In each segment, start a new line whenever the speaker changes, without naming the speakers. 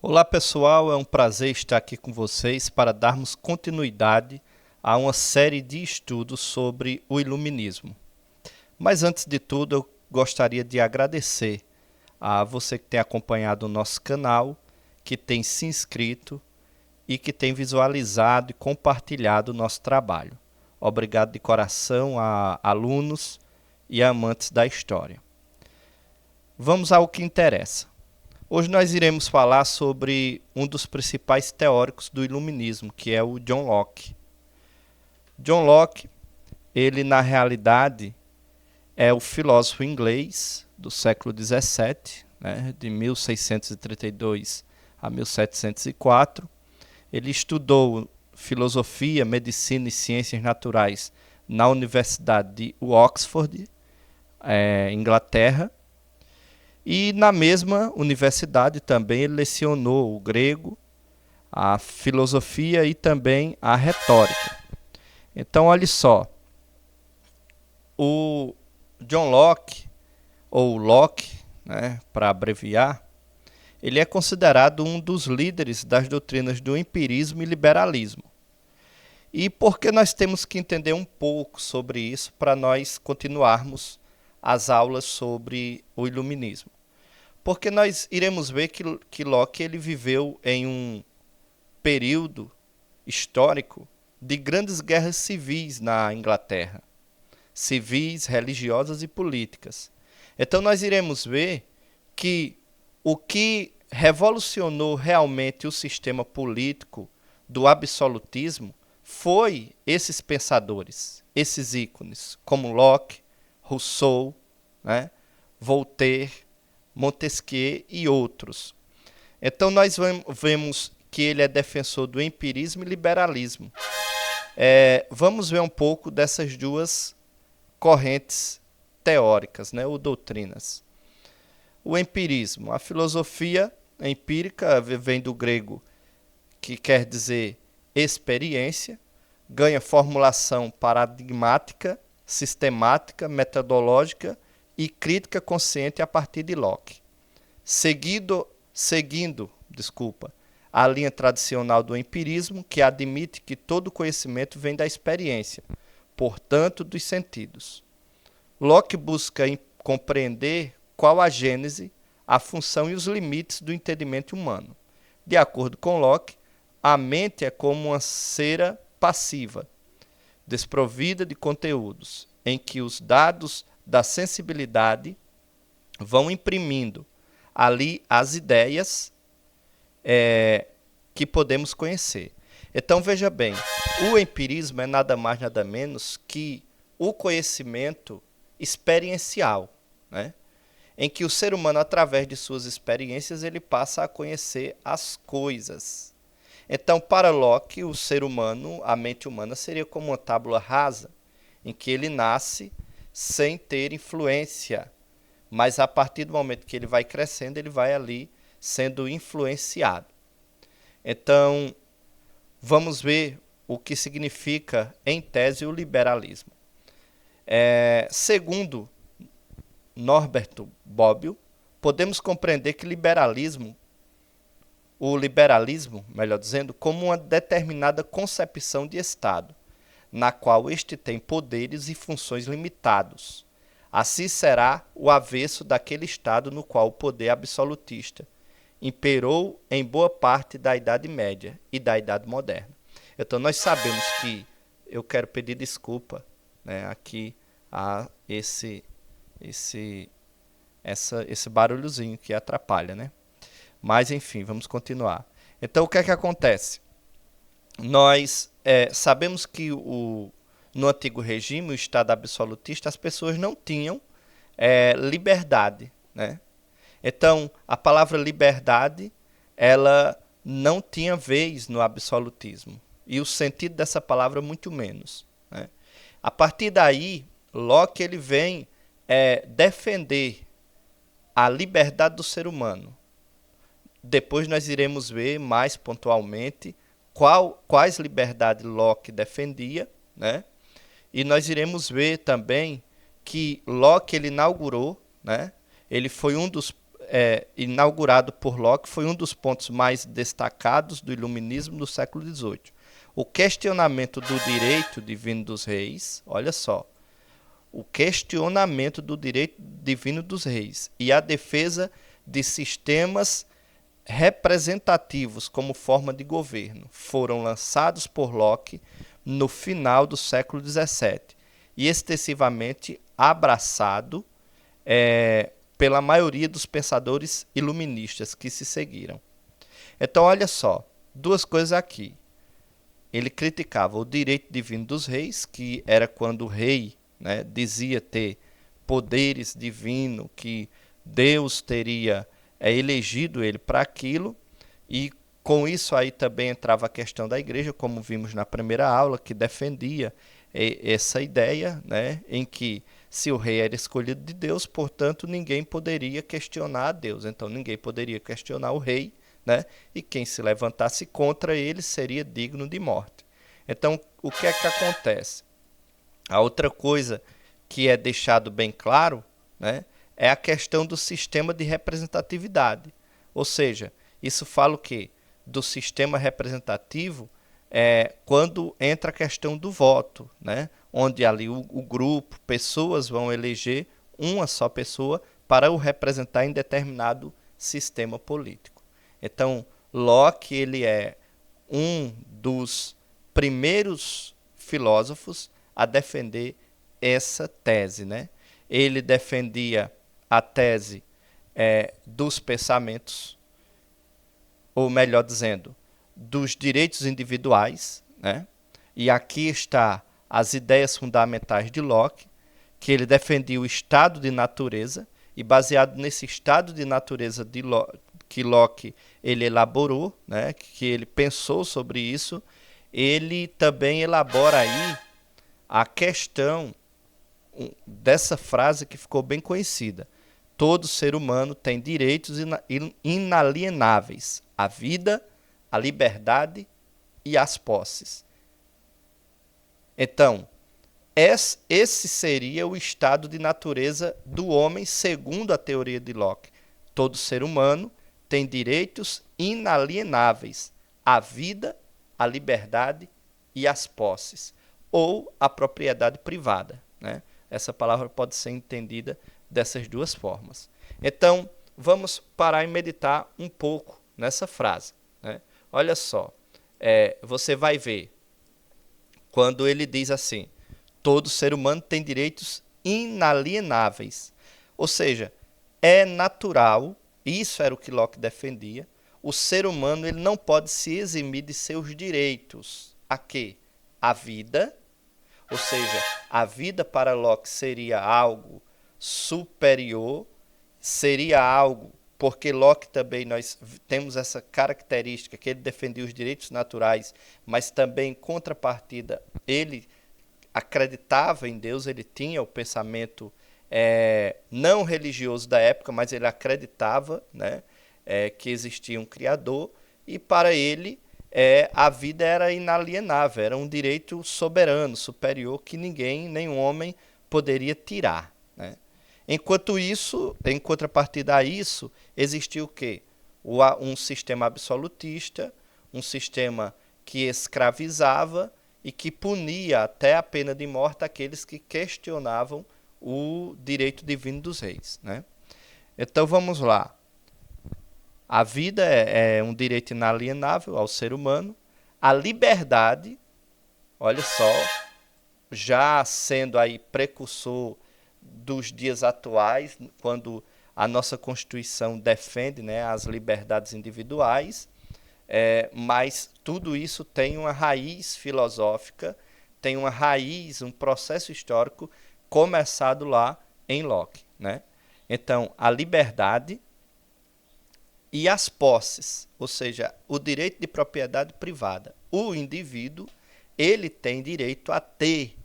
Olá pessoal, é um prazer estar aqui com vocês para darmos continuidade a uma série de estudos sobre o Iluminismo. Mas antes de tudo, eu gostaria de agradecer a você que tem acompanhado o nosso canal, que tem se inscrito e que tem visualizado e compartilhado o nosso trabalho. Obrigado de coração a alunos e amantes da história. Vamos ao que interessa. Hoje nós iremos falar sobre um dos principais teóricos do Iluminismo, que é o John Locke. John Locke, ele na realidade é o filósofo inglês do século XVII, né, de 1632 a 1704. Ele estudou filosofia, medicina e ciências naturais na Universidade de Oxford, Inglaterra. E na mesma universidade também ele lecionou o grego, a filosofia e também a retórica. Então, olha só, o John Locke, ou Locke, né, para abreviar, ele é considerado um dos líderes das doutrinas do empirismo e liberalismo. E por que nós temos que entender um pouco sobre isso para nós continuarmos as aulas sobre o iluminismo? Porque nós iremos ver que Locke ele viveu em um período histórico de grandes guerras civis na Inglaterra. Civis, religiosas e políticas. Então nós iremos ver que o que revolucionou realmente o sistema político do absolutismo foi esses pensadores, esses ícones, como Locke, Rousseau, né, Voltaire, Montesquieu e outros. Então nós vemos que ele é defensor do empirismo e liberalismo. Vamos ver um pouco dessas duas correntes teóricas, né, ou doutrinas. O empirismo, a filosofia empírica vem do grego, que quer dizer experiência, ganha formulação paradigmática, sistemática, metodológica e crítica consciente a partir de Locke. Seguindo a linha tradicional do empirismo, que admite que todo conhecimento vem da experiência, portanto, dos sentidos. Locke busca compreender qual a gênese, a função e os limites do entendimento humano. De acordo com Locke, a mente é como uma cera passiva, desprovida de conteúdos, em que os dados da sensibilidade vão imprimindo ali as ideias que podemos conhecer. Então veja bem, o empirismo é nada mais nada menos que o conhecimento experiencial, né? Em que o ser humano, através de suas experiências, ele passa a conhecer as coisas. Então, para Locke, o ser humano, a mente humana, seria como uma tábua rasa, em que ele nasce sem ter influência, mas a partir do momento que ele vai crescendo, ele vai ali sendo influenciado. Então, vamos ver o que significa, em tese, o liberalismo. Segundo Norberto Bobbio, podemos compreender que o liberalismo, melhor dizendo, como uma determinada concepção de Estado, na qual este tem poderes e funções limitados. Assim será o avesso daquele Estado no qual o poder absolutista imperou em boa parte da Idade Média e da Idade Moderna. Então nós sabemos que, eu quero pedir desculpa, né, aqui a esse barulhozinho que atrapalha, né? Mas enfim, vamos continuar. Então o que é que acontece? Nós sabemos que no antigo regime, o Estado absolutista, as pessoas não tinham liberdade, né? Então, a palavra liberdade, ela não tinha vez no absolutismo. E o sentido dessa palavra, muito menos, né? A partir daí, Locke ele vem defender a liberdade do ser humano. Depois nós iremos ver mais pontualmente quais liberdades Locke defendia, né? E nós iremos ver também que Locke ele inaugurou, né? Ele foi um dos inaugurado por Locke, foi um dos pontos mais destacados do iluminismo do século XVIII. O questionamento do direito divino dos reis, olha só, o questionamento do direito divino dos reis e a defesa de sistemas representativos como forma de governo foram lançados por Locke no final do século XVII e extensivamente abraçado pela maioria dos pensadores iluministas que se seguiram. Então, olha só, duas coisas aqui. Ele criticava o direito divino dos reis, que era quando o rei, né, dizia ter poderes divinos, que Deus teria elegido ele para aquilo, e com isso aí também entrava a questão da igreja, como vimos na primeira aula, que defendia essa ideia, né, em que se o rei era escolhido de Deus, portanto ninguém poderia questionar a Deus, então ninguém poderia questionar o rei, né, e quem se levantasse contra ele seria digno de morte. Então, o que é que acontece? A outra coisa que é deixado bem claro, né, é a questão do sistema de representatividade. Ou seja, isso fala o quê? Do sistema representativo quando entra a questão do voto, né, onde ali o grupo, pessoas vão eleger uma só pessoa para o representar em determinado sistema político. Então, Locke ele é um dos primeiros filósofos a defender essa tese, né? Ele defendia a tese dos pensamentos, ou melhor dizendo, dos direitos individuais, né? E aqui está as ideias fundamentais de Locke, que ele defendia o estado de natureza, e baseado nesse estado de natureza que Locke ele elaborou, né? Que ele pensou sobre isso, ele também elabora aí a questão dessa frase que ficou bem conhecida. Todo ser humano tem direitos inalienáveis: a vida, a liberdade e as posses. Então, esse seria o estado de natureza do homem segundo a teoria de Locke. Todo ser humano tem direitos inalienáveis: a vida, a liberdade e as posses, ou a propriedade privada, né? Essa palavra pode ser entendida dessas duas formas. Então, vamos parar e meditar um pouco nessa frase, né? Olha só, você vai ver, quando ele diz assim, todo ser humano tem direitos inalienáveis. Ou seja, é natural, isso era o que Locke defendia, o ser humano ele não pode se eximir de seus direitos. A quê? A vida. Ou seja, a vida para Locke seria algo superior, seria algo, porque Locke também nós temos essa característica que ele defendia os direitos naturais, mas também em contrapartida ele acreditava em Deus, ele tinha o pensamento não religioso da época, mas ele acreditava, né, que existia um Criador, e para ele a vida era inalienável, era um direito soberano, superior, que ninguém, nenhum homem, poderia tirar, né? Enquanto isso, em contrapartida a isso, existia o quê? Um sistema absolutista, um sistema que escravizava e que punia até a pena de morte aqueles que questionavam o direito divino dos reis, né? Então vamos lá. A vida é um direito inalienável ao ser humano. A liberdade, olha só, já sendo aí precursor dos dias atuais, quando a nossa Constituição defende, né, as liberdades individuais, mas tudo isso tem uma raiz filosófica, tem uma raiz, um processo histórico começado lá em Locke, né? Então, a liberdade e as posses, ou seja, o direito de propriedade privada. O indivíduo, ele tem direito a ter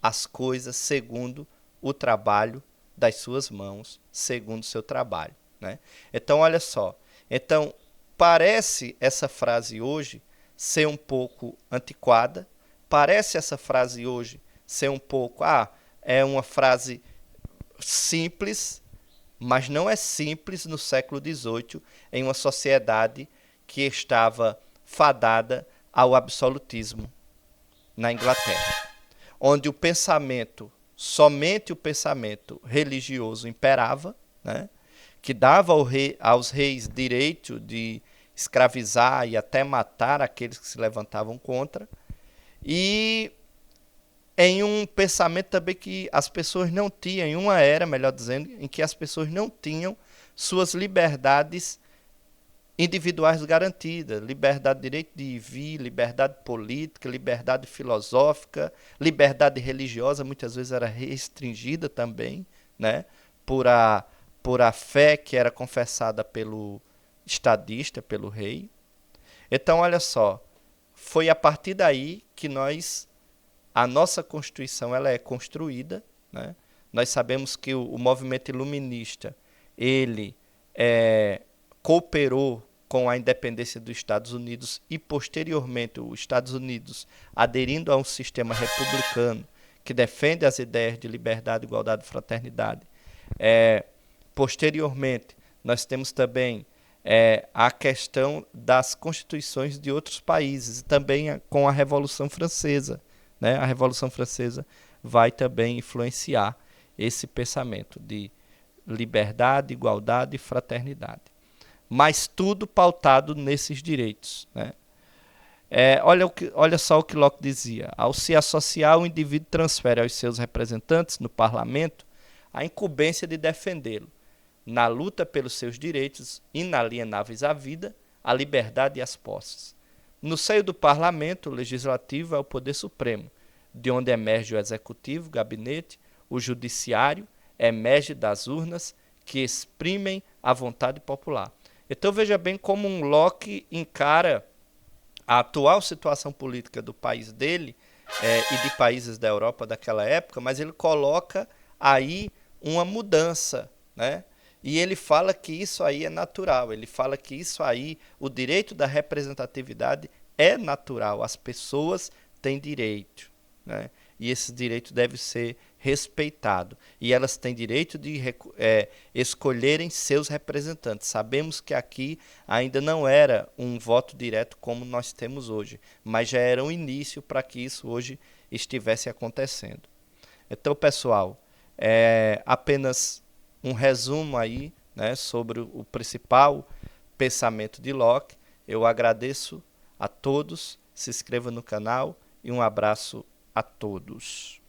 as coisas segundo o trabalho das suas mãos, segundo o seu trabalho, né? Então, olha só. Então, parece essa frase hoje ser um pouco antiquada, parece essa frase hoje ser um pouco, é uma frase simples, Mas não é simples no século XVIII, em uma sociedade que estava fadada ao absolutismo na Inglaterra, onde o pensamento, somente o pensamento religioso imperava, né? Que dava aos reis direito de escravizar e até matar aqueles que se levantavam contra, e em um pensamento também que as pessoas não tinham, em uma era, melhor dizendo, em que as pessoas não tinham suas liberdades individuais garantidas, liberdade de direito de vir, liberdade política, liberdade filosófica, liberdade religiosa, muitas vezes era restringida também, né, por a fé que era confessada pelo estadista, pelo rei. Então, olha só, foi a partir daí que a nossa Constituição ela é construída, né? Nós sabemos que o movimento iluminista ele cooperou com a independência dos Estados Unidos e, posteriormente, os Estados Unidos aderindo a um sistema republicano que defende as ideias de liberdade, igualdade e fraternidade. Posteriormente, nós temos também a questão das constituições de outros países, e também com a Revolução Francesa, né? A Revolução Francesa vai também influenciar esse pensamento de liberdade, igualdade e fraternidade. Mas tudo pautado nesses direitos, né? Olha só o que Locke dizia. Ao se associar, o indivíduo transfere aos seus representantes no parlamento a incumbência de defendê-lo na luta pelos seus direitos inalienáveis à vida, à liberdade e às posses. No seio do parlamento, o legislativo é o poder supremo, de onde emerge o executivo, o gabinete, o judiciário, emerge das urnas que exprimem a vontade popular. Então veja bem como um Locke encara a atual situação política do país dele e de países da Europa daquela época, mas ele coloca aí uma mudança, né? E ele fala que isso aí é natural, ele fala que isso aí, o direito da representatividade é natural, as pessoas têm direito, né? E esse direito deve ser respeitado. E elas têm direito de escolherem seus representantes. Sabemos que aqui ainda não era um voto direto como nós temos hoje, mas já era um início para que isso hoje estivesse acontecendo. Então, pessoal, apenas um resumo aí, né, sobre o principal pensamento de Locke. Eu agradeço a todos, se inscreva no canal e um abraço a todos.